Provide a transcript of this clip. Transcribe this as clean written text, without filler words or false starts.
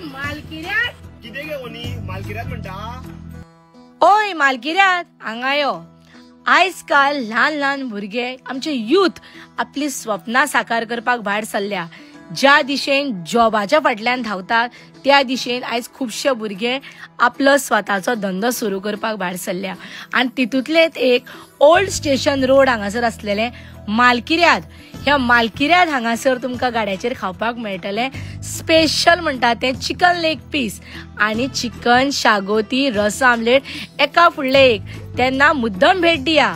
मालकिऱ्यात किती गे कोणी मालकिऱ्यात म्हणता ओय मालकिऱ्यात हांगा यो आजकाल ल्हान ल्हान भुरगे आमचे यूथ आपली स्वप्नां साकार करपाक भायर सरल्या ज्या दिशेन जॉबाच्या फाटल्यान धांवतात त्या दिशेन आयज खुबशे भुरगे आपलो स्वताचो धंदो सुरू करपाक भायर सरल्या आणि तितूंतलेच एक ओल्ड स्टेशन रोड हांगासर असलेले मालकिऱ्यात ह्या मालकिऱ्यात हांगासर तुमकां गाड्याचेर खावपाक मेळटले स्पेशल म्हणटा ते चिकन लेग पीस आणि चिकन शागोती रस आमलेट एका फुडले एक तेन्ना मुद्दम भेट दिया।